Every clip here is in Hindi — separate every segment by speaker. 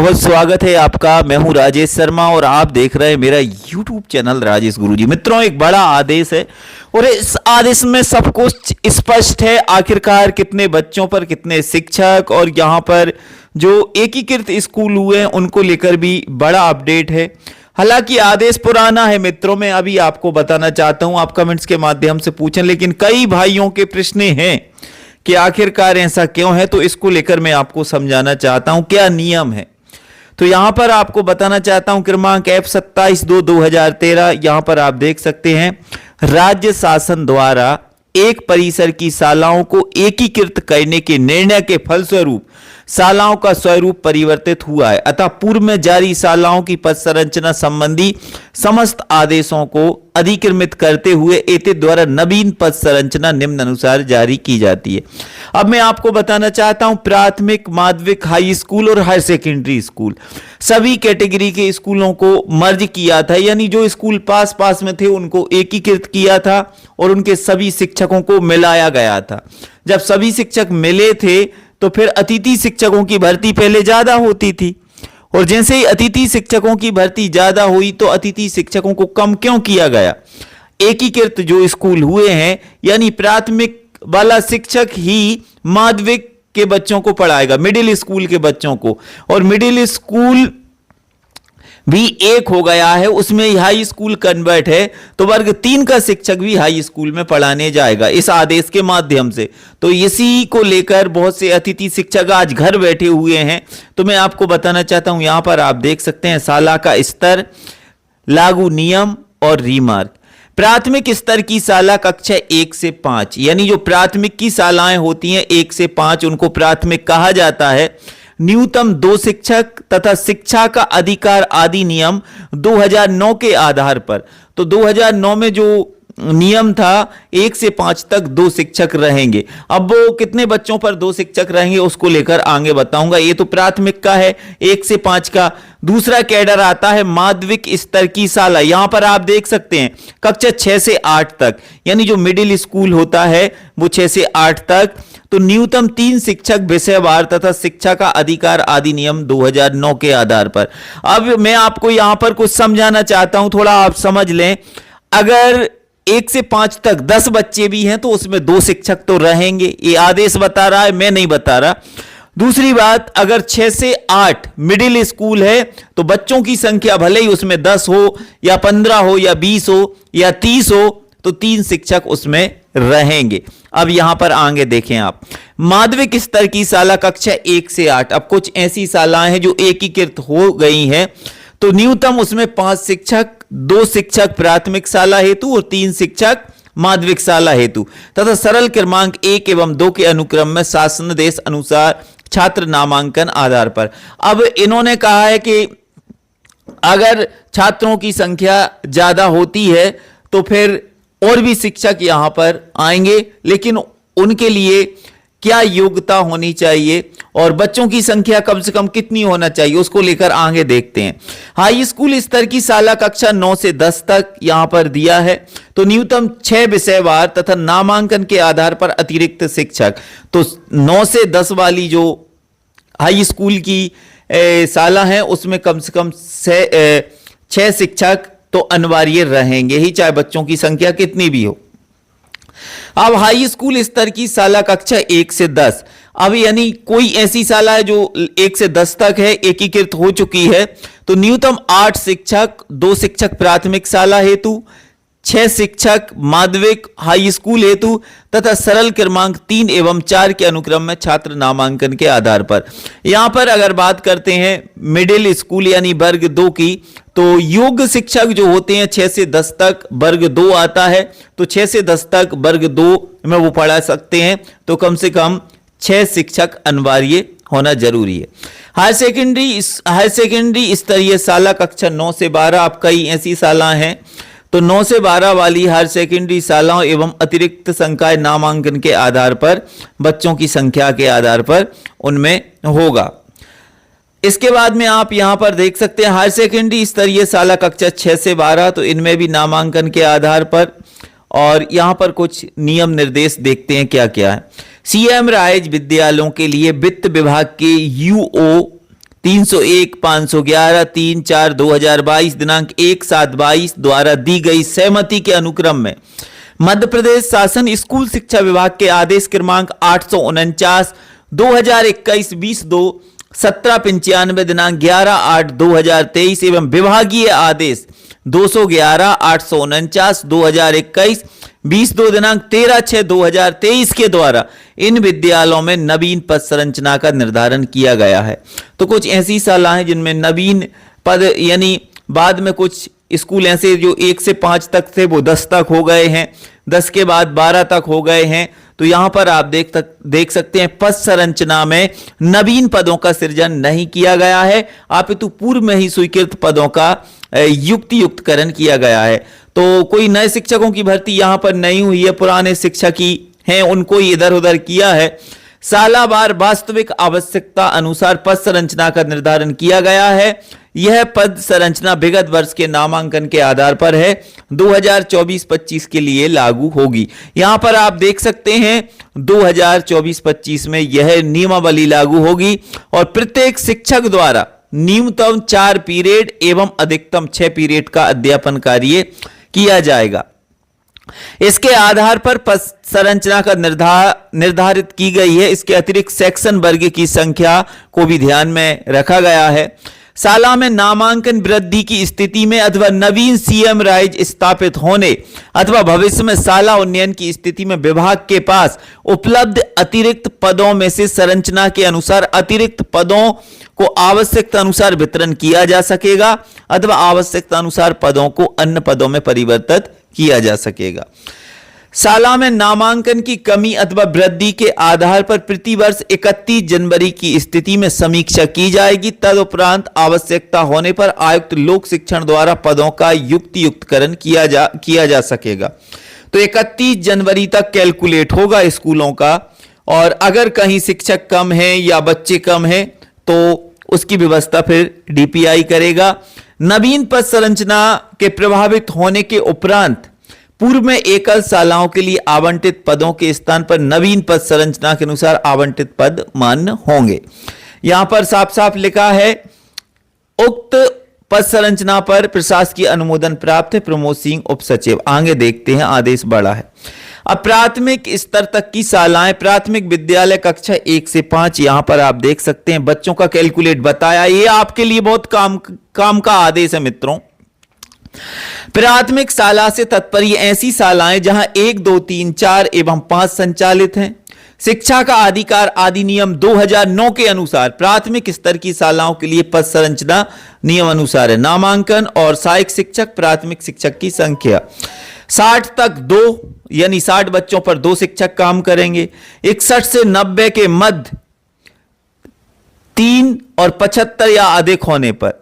Speaker 1: बहुत स्वागत है आपका। मैं हूं राजेश शर्मा और आप देख रहे हैं मेरा YouTube चैनल राजेश गुरुजी। मित्रों, एक बड़ा आदेश है और इस आदेश में सब कुछ स्पष्ट है। आखिरकार कितने बच्चों पर कितने शिक्षक और यहां पर जो एकीकृत स्कूल हुए हैं उनको लेकर भी बड़ा अपडेट है। हालांकि आदेश पुराना है मित्रों, मैं अभी आपको बताना चाहता हूं, आप कमेंट्स के माध्यम से पूछें, लेकिन कई भाइयों के प्रश्न हैं कि आखिरकार ऐसा क्यों है, तो इसको लेकर मैं आपको समझाना चाहता हूं क्या नियम है। तो यहां पर आपको बताना चाहता हूं क्रमांक F27/2/2013, यहां पर आप देख सकते हैं राज्य शासन द्वारा एक परिसर की शालाओं को एकीकृत करने के निर्णय के फलस्वरूप शालाओं का स्वरूप परिवर्तित हुआ है। अतः पूर्व में जारी शालाओं की पद संरचना संबंधी समस्त आदेशों को अधिक्रमित करते हुए एते द्वारा नवीन पद संरचना निम्न अनुसार जारी की जाती है। अब मैं आपको बताना चाहता हूं प्राथमिक, माध्यमिक, हाई स्कूल और हायर सेकेंडरी स्कूल सभी कैटेगरी के स्कूलों को मर्ज किया था, यानी जो स्कूल पास पास में थे उनको एकीकृत किया था और उनके सभी शिक्षकों को मिलाया गया था। जब सभी शिक्षक मिले थे तो फिर अतिथि शिक्षकों की भर्ती पहले ज्यादा होती थी और जैसे ही अतिथि शिक्षकों की भर्ती ज्यादा हुई तो अतिथि शिक्षकों को कम क्यों किया गया। एकीकृत जो स्कूल हुए हैं यानी प्राथमिक वाला शिक्षक ही माध्यमिक के बच्चों को पढ़ाएगा, मिडिल स्कूल के बच्चों को, और मिडिल स्कूल भी एक हो गया है, उसमें हाई स्कूल कन्वर्ट है तो वर्ग 3 का शिक्षक भी हाई स्कूल में पढ़ाने जाएगा इस आदेश के माध्यम से। तो इसी को लेकर बहुत से अतिथि शिक्षक आज घर बैठे हुए हैं। तो मैं आपको बताना चाहता हूं, यहां पर आप देख सकते हैं शाला का स्तर, लागू नियम और रीमार्क। प्राथमिक स्तर की शाला कक्षा 1 से 5, यानी जो प्राथमिक की शालाएं होती हैं 1 से 5 उनको प्राथमिक कहा जाता है। न्यूनतम 2 शिक्षक तथा शिक्षा का अधिकार आदि नियम 2009 के आधार पर। तो 2009 में जो नियम था 1 से 5 तक 2 शिक्षक रहेंगे। अब वो कितने बच्चों पर 2 शिक्षक रहेंगे उसको लेकर आगे बताऊंगा। ये तो प्राथमिक का है 1 से 5 का। दूसरा कैडर आता है माध्यमिक स्तर की शाला, यहां पर आप देख सकते हैं कक्षा 6 से 8 तक, यानी जो मिडिल स्कूल होता है वो 6 से 8 तक। तो न्यूनतम 3 शिक्षक विषयवार तथा शिक्षा का अधिकार आदि नियम 2009 के आधार पर। अब मैं आपको यहां पर कुछ समझाना चाहता हूं, थोड़ा आप समझ लें। अगर 1 से 5 तक 10 बच्चे भी हैं तो उसमें 2 शिक्षक तो रहेंगे, ये आदेश बता रहा है, मैं नहीं बता रहा। दूसरी बात, अगर 6 से 8 मिडिल स्कूल है तो बच्चों की संख्या भले ही उसमें 10 हो या 15 हो या 20 हो या 30 हो तो 3 शिक्षक उसमें रहेंगे। अब यहां पर आगे देखें आप, माध्यमिक स्तर की शाला कक्षा 1 से 8। अब कुछ ऐसी शालाएं हैं जो एकीकृत हो गई हैं, तो न्यूनतम उसमें 5 शिक्षक, 2 शिक्षक प्राथमिक शाला हेतु और 3 शिक्षक माध्यमिक शाला हेतु तथा सरल क्रमांक 1 एवं 2 के अनुक्रम में शासनादेश अनुसार छात्र नामांकन आधार पर। अब इन्होंने कहा है कि अगर छात्रों की संख्या ज्यादा होती है तो फिर और भी शिक्षक यहां पर आएंगे, लेकिन उनके लिए क्या योग्यता होनी चाहिए और बच्चों की संख्या कम से कम कितनी होना चाहिए उसको लेकर आगे देखते हैं। हाई स्कूल स्तर की शाला कक्षा 9 से 10 तक यहां पर दिया है, तो न्यूनतम 6 विषयवार तथा नामांकन के आधार पर अतिरिक्त शिक्षक। तो 9 से 10 वाली जो हाई स्कूल की शाला है उसमें कम से कम 6 शिक्षक तो अनिवार्य रहेंगे ही, चाहे बच्चों की संख्या कितनी भी हो। अब हाई स्कूल स्तर की शाला कक्षा 1 से 10, अब यानी कोई ऐसी शाला है जो 1 से 10 तक है, एकीकृत हो चुकी है, तो न्यूनतम 8 शिक्षक, 2 शिक्षक प्राथमिक शाला हेतु, 6 शिक्षक माध्यमिक हाई स्कूल हेतु तथा सरल क्रमांक 3 एवं 4 के अनुक्रम में छात्र नामांकन के आधार पर। यहां पर अगर बात करते हैं मिडिल स्कूल यानी वर्ग 2 की, तो योग्य शिक्षक जो होते हैं 6 से 10 तक वर्ग 2 आता है, तो 6 से 10 तक वर्ग 2 में वो पढ़ा सकते हैं, तो कम से कम 6 शिक्षक अनिवार्य होना जरूरी है। हायर सेकेंडरी स्तरीय शाला कक्षा 9 से 12, अब कई ऐसी शालाएं हैं, तो 9 से 12 वाली हायर सेकेंडरी शालाओं एवं अतिरिक्त संकाय नामांकन के आधार पर बच्चों की संख्या के आधार पर उनमें होगा। इसके बाद में आप यहां पर देख सकते हैं हायर सेकेंडरी स्तरीय शाला कक्षा 6 से 12, तो इनमें भी नामांकन के आधार पर, और यहां पर कुछ नियम निर्देश देखते हैं क्या क्या है। सीएम राइज विद्यालयों के लिए वित्त विभाग के यूओ 301 511 3/4/2022 दिनांक 1/7/22 द्वारा दी गई सहमति के अनुक्रम में मध्य प्रदेश शासन स्कूल शिक्षा विभाग के आदेश क्रमांक 849 2021 22 1795 दिनांक 11/8/2023 एवं विभागीय आदेश 211 849 2021 22 दिनांक 13/6/2023 के द्वारा इन विद्यालयों में नवीन पद संरचना का निर्धारण किया गया है। तो कुछ ऐसी शालाएं जिनमें नवीन पद यानी बाद में कुछ स्कूल ऐसे जो 1 से 5 तक थे वो 10 तक हो गए हैं, 10 के बाद 12 तक हो गए हैं। तो यहां पर आप देख सकते हैं पद संरचना में नवीन पदों का सृजन नहीं किया गया है, अपितु पूर्व में ही स्वीकृत पदों का युक्तियुक्तकरण किया गया है। तो कोई नए शिक्षकों की भर्ती यहां पर नहीं हुई है, पुराने शिक्षक ही हैं उनको ही इधर उधर किया है। सालावार वास्तविक आवश्यकता अनुसार पद संरचना का निर्धारण किया गया है। यह पद संरचना विगत वर्ष के नामांकन के आधार पर है, 2024-25 के लिए लागू होगी। यहां पर आप देख सकते हैं 2024-25 में यह नियमावली लागू होगी और प्रत्येक शिक्षक द्वारा न्यूनतम 4 पीरियड एवं अधिकतम 6 पीरियड का अध्यापन कार्य किया जाएगा। इसके आधार पर पद संरचना का निर्धारित की गई है। इसके अतिरिक्त सेक्शन वर्ग की संख्या को भी ध्यान में रखा गया है। शाला में नामांकन वृद्धि की स्थिति में अथवा नवीन सीएम राइज स्थापित होने अथवा भविष्य में शाला उन्नयन की स्थिति में विभाग के पास उपलब्ध अतिरिक्त पदों में से संरचना के अनुसार अतिरिक्त पदों को आवश्यकता अनुसार वितरण किया जा सकेगा अथवा आवश्यकता अनुसार पदों को अन्य पदों में परिवर्तित किया जा सकेगा। शाला में नामांकन की कमी अथवा वृद्धि के आधार पर प्रतिवर्ष 31 जनवरी की स्थिति में समीक्षा की जाएगी। तदुपरांत आवश्यकता होने पर आयुक्त लोक शिक्षण द्वारा पदों का युक्तियुक्तकरण किया जा सकेगा। तो 31 जनवरी तक कैलकुलेट होगा स्कूलों का, और अगर कहीं शिक्षक कम है या बच्चे कम हैं तो उसकी व्यवस्था फिर डीपीआई करेगा। नवीन पद संरचना के प्रभावित होने के उपरांत पूर्व में एकल शालाओं के लिए आवंटित पदों के स्थान पर नवीन पद संरचना के अनुसार आवंटित पद मान्य होंगे। यहां पर साफ साफ लिखा है उक्त पद संरचना पर प्रशासकीय अनुमोदन प्राप्त है। प्रमोद सिंह उप सचिव। आगे देखते हैं, आदेश बड़ा है। अब प्राथमिक स्तर तक की शालाएं, प्राथमिक विद्यालय कक्षा 1 से 5, यहां पर आप देख सकते हैं बच्चों का कैलकुलेट बताया। ये आपके लिए बहुत काम का आदेश है मित्रों। प्राथमिक शाला से तात्पर्य ऐसी शालाएं जहां 1, 2, 3, 4 एवं 5 संचालित हैं। शिक्षा का अधिकार अधिनियम 2009 के अनुसार प्राथमिक स्तर की शालाओं के लिए पद संरचना नियम अनुसार है। नामांकन और सहायक शिक्षक, प्राथमिक शिक्षक की संख्या 60 तक 2 यानी 60 बच्चों पर 2 शिक्षक काम करेंगे। 61 से 90 के मध्य 3 और 75 या अधिक होने पर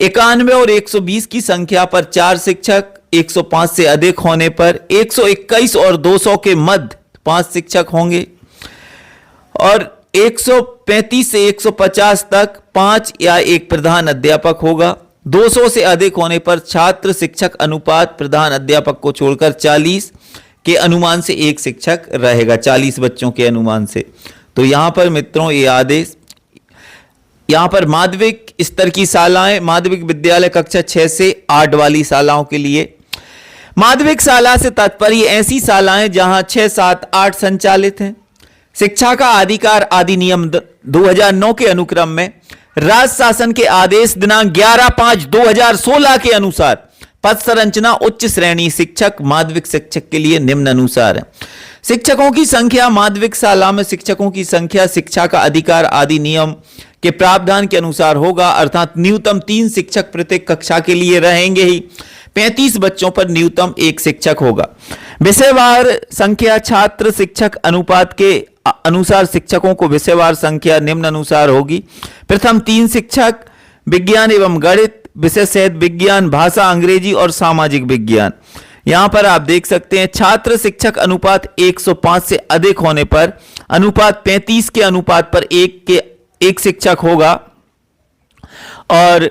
Speaker 1: 91 और 120 की संख्या पर 4 शिक्षक, 105 से अधिक होने पर 121 और 200 के मध्य 5 शिक्षक होंगे और 135 से 150 तक 5 या 1 प्रधान अध्यापक होगा। 200 से अधिक होने पर छात्र शिक्षक अनुपात प्रधान अध्यापक को छोड़कर 40 के अनुमान से 1 शिक्षक रहेगा, 40 बच्चों के अनुमान से। तो यहां पर मित्रों ये आदेश, यहां पर माध्यमिक स्तर की शालाएं, माध्यमिक विद्यालय कक्षा 6 से 8 वाली शालाओं के लिए। माध्यमिक शाला से तात्पर्य ऐसी शालाएं जहां 6, 7, 8 संचालित हैं। शिक्षा का अधिकार अधिनियम 2009 के अनुक्रम में राज्य शासन के आदेश दिनांक 11/5/2016 के अनुसार पद संरचना उच्च श्रेणी शिक्षक, माध्यमिक शिक्षक के लिए निम्न अनुसार है। शिक्षकों की संख्या, माध्यमिक शाला में शिक्षकों की संख्या शिक्षा का अधिकार अधिनियम के प्रावधान के अनुसार होगा, अर्थात न्यूनतम 3 शिक्षक प्रत्येक कक्षा के लिए रहेंगे ही। 35 बच्चों पर न्यूनतम 1 शिक्षक होगा। विषयवार संख्या छात्र शिक्षक अनुपात के अनुसार शिक्षकों को विषयवार संख्या निम्न अनुसार होगी। प्रथम 3 शिक्षक विज्ञान एवं गणित, विषय सहित विज्ञान, भाषा, अंग्रेजी और सामाजिक विज्ञान। यहां पर आप देख सकते हैं छात्र शिक्षक अनुपात 105 से अधिक होने पर अनुपात 35 के अनुपात पर 1 शिक्षक होगा और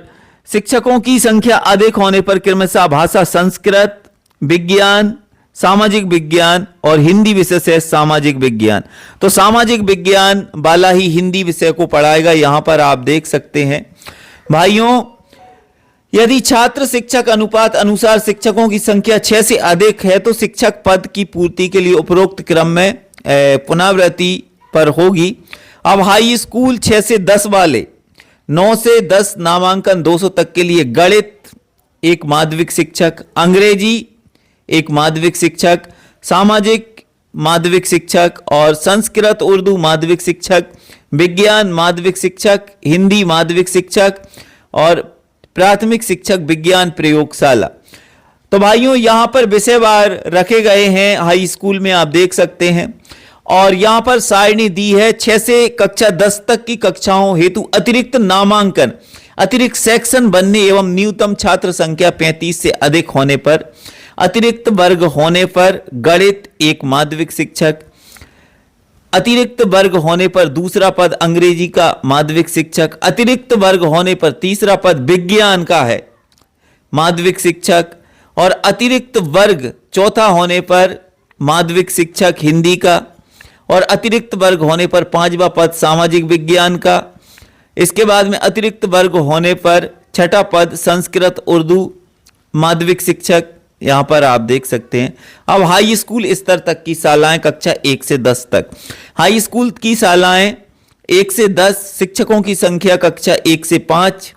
Speaker 1: शिक्षकों की संख्या अधिक होने पर क्रमशः भाषा, संस्कृत, विज्ञान, सामाजिक विज्ञान और हिंदी विषय से सामाजिक विज्ञान। तो सामाजिक विज्ञान वाला ही हिंदी विषय को पढ़ाएगा। यहां पर आप देख सकते हैं भाइयों, यदि छात्र शिक्षक अनुपात अनुसार शिक्षकों की संख्या 6 से अधिक है तो शिक्षक पद की पूर्ति के लिए उपरोक्त क्रम में पुनरावृत्ति पर होगी। अब हाई स्कूल 6 से 10 वाले 9 से 10 नामांकन 200 तक के लिए गणित एक माध्यमिक शिक्षक, अंग्रेजी एक माध्यमिक शिक्षक, सामाजिक माध्यमिक शिक्षक और संस्कृत उर्दू माध्यमिक शिक्षक, विज्ञान माध्यमिक शिक्षक, हिंदी माध्यमिक शिक्षक और प्राथमिक शिक्षक विज्ञान प्रयोगशाला। तो भाइयों यहां पर विषयवार रखे गए हैं हाई स्कूल में, आप देख सकते हैं। और यहां पर सारणी दी है 6 से कक्षा 10 तक की कक्षाओं हेतु अतिरिक्त नामांकन, अतिरिक्त सेक्शन बनने एवं न्यूनतम छात्र संख्या 35 से अधिक होने पर, अतिरिक्त वर्ग होने पर गणित एक माध्यमिक शिक्षक, अतिरिक्त वर्ग होने पर दूसरा पद अंग्रेजी का माध्यमिक शिक्षक, अतिरिक्त वर्ग होने पर तीसरा पद विज्ञान का है माध्यमिक शिक्षक और अतिरिक्त वर्ग चौथा होने पर माध्यमिक शिक्षक हिंदी का और अतिरिक्त वर्ग होने पर पांचवा पद सामाजिक विज्ञान का। इसके बाद में अतिरिक्त वर्ग होने पर छठा पद संस्कृत उर्दू माध्यमिक शिक्षक, यहां पर आप देख सकते हैं। अब हाई स्कूल स्तर तक की शालाएं कक्षा 1 से 10 तक, हाई स्कूल की शालाएं 1 से 10, शिक्षकों की संख्या कक्षा 1 से 5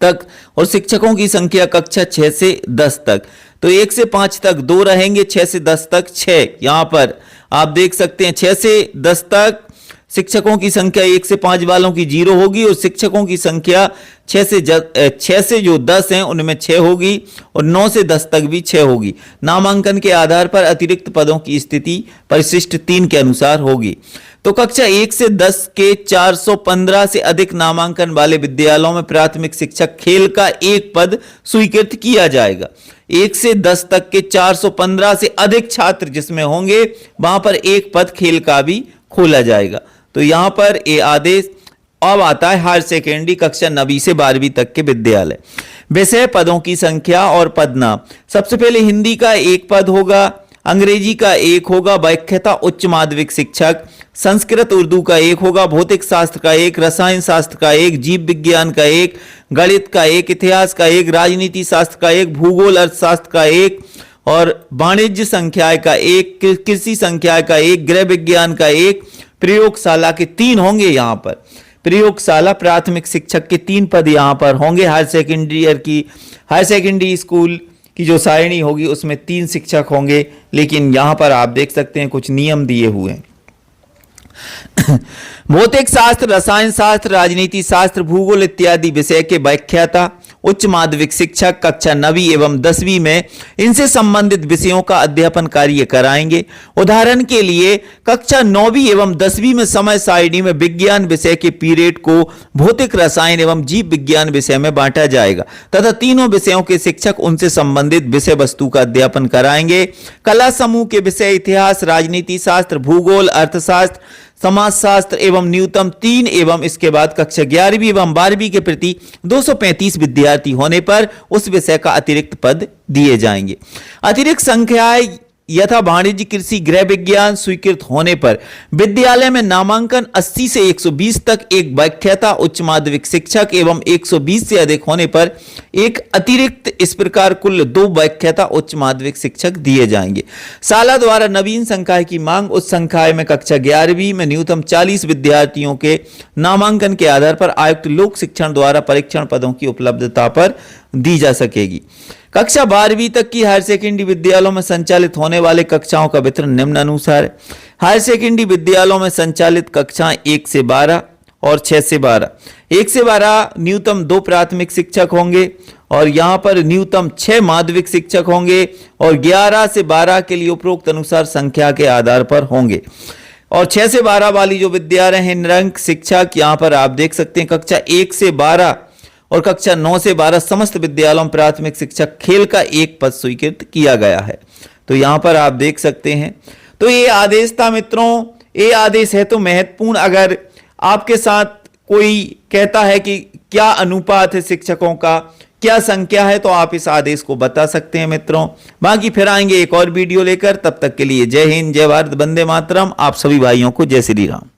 Speaker 1: तक और शिक्षकों की संख्या कक्षा 6 से 10 तक। तो 1 से 5 तक 2 रहेंगे, 6 से 10 तक 6। यहां पर आप देख सकते हैं 6 से 10 तक शिक्षकों की संख्या 1 से 5 वालों की 0 होगी और शिक्षकों की संख्या 6 से जो 10 हैं उनमें 6 होगी और 9 से 10 तक भी 6 होगी। नामांकन के आधार पर अतिरिक्त पदों की स्थिति परिशिष्ट 3 के अनुसार होगी। तो कक्षा 1 से 10 के 415 से अधिक नामांकन वाले विद्यालयों में प्राथमिक शिक्षक खेल का एक पद स्वीकृत किया जाएगा। 1 से 10 तक के 415 से अधिक छात्र जिसमें होंगे वहां पर एक पद खेल का भी खोला जाएगा। तो यहां पर ये आदेश अब आता है हायर सेकेंडरी कक्षा 9वीं से 12वीं तक के विद्यालय। विषय पदों की संख्या और पद नाम। सबसे पहले हिंदी का एक पद होगा, अंग्रेजी का एक होगा, व्याख्याता उच्च माध्यमिक शिक्षक, संस्कृत उर्दू का एक होगा, भौतिक शास्त्र का एक, रसायन शास्त्र का एक, जीव विज्ञान का एक, गणित का एक, इतिहास का एक, राजनीति शास्त्र का एक, भूगोल अर्थशास्त्र का एक और वाणिज्य संख्याएं का एक, कृषि संख्या का एक, गृह विज्ञान का एक, प्रयोगशाला के 3 होंगे। यहां पर प्रयोगशाला प्राथमिक शिक्षक के 3 पद यहां पर होंगे। हायर सेकेंडरी स्कूल की जो सारणी होगी उसमें 3 शिक्षक होंगे, लेकिन यहां पर आप देख सकते हैं कुछ नियम दिए हुए हैं। भौतिक शास्त्र, रसायन शास्त्र, राजनीति शास्त्र, भूगोल इत्यादि विषय के व्याख्याता उच्च माध्यमिक शिक्षक कक्षा 9वीं एवं 10वीं में इनसे संबंधित विषयों का अध्यापन कार्य कराएंगे। उदाहरण के लिए कक्षा 9वीं एवं 10वीं में समय सारणी में विज्ञान विषय के पीरियड को भौतिक, रसायन एवं जीव विज्ञान विषय में बांटा जाएगा तथा तीनों विषयों के शिक्षक उनसे संबंधित विषय वस्तु का अध्यापन कराएंगे। कला समूह के विषय इतिहास, राजनीति शास्त्र, भूगोल, अर्थशास्त्र, समाजशास्त्र एवं न्यूनतम 3 एवं इसके बाद कक्षा 11वीं एवं 12वीं के प्रति 235 विद्यार्थी होने पर उस विषय का अतिरिक्त पद दिए जाएंगे। अतिरिक्त संख्याएं यथा वाणिज्य, कृषि, गृह विज्ञान स्वीकृत होने पर विद्यालय में नामांकन 80 से 120 तक एक व्याख्याता उच्च माध्यमिक शिक्षक एवं 120 से अधिक होने पर एक अतिरिक्त, इस प्रकार कुल 2 व्याख्याता उच्च माध्यमिक शिक्षक दिए जाएंगे। शाला द्वारा नवीन संकाय की मांग उस संकाय में कक्षा 11वीं में न्यूनतम 40 विद्यार्थियों के नामांकन के आधार पर आयुक्त लोक शिक्षण द्वारा परीक्षण पदों की उपलब्धता पर दी जा सकेगी। कक्षा 12वीं तक की हायर सेकेंडरी विद्यालयों में संचालित होने वाले कक्षाओं का वितरण निम्न अनुसार है। हायर सेकेंडरी विद्यालयों में संचालित कक्षाएं 1 से 12 और 6 से 12। 1 से 12 न्यूनतम 2 प्राथमिक शिक्षक होंगे और यहां पर न्यूनतम 6 माध्यमिक शिक्षक होंगे और 11 से 12 के लिए उपरोक्त अनुसार संख्या के आधार पर होंगे। और 6 से 12 वाली जो विद्यालय हैं निरंक शिक्षक, यहां पर आप देख सकते हैं कक्षा 1 से 12 और कक्षा 9 से 12 समस्त विद्यालयों में प्राथमिक शिक्षक खेल का एक पद स्वीकृत किया गया है। तो यहां पर आप देख सकते हैं। तो ये आदेश था मित्रों, ये आदेश है तो महत्वपूर्ण। अगर आपके साथ कोई कहता है कि क्या अनुपात है शिक्षकों का, क्या संख्या है, तो आप इस आदेश को बता सकते हैं मित्रों। बाकी फिर आएंगे एक और वीडियो लेकर, तब तक के लिए जय हिंद, जय भारत, वंदे मातरम। आप सभी भाइयों को जय श्री राम।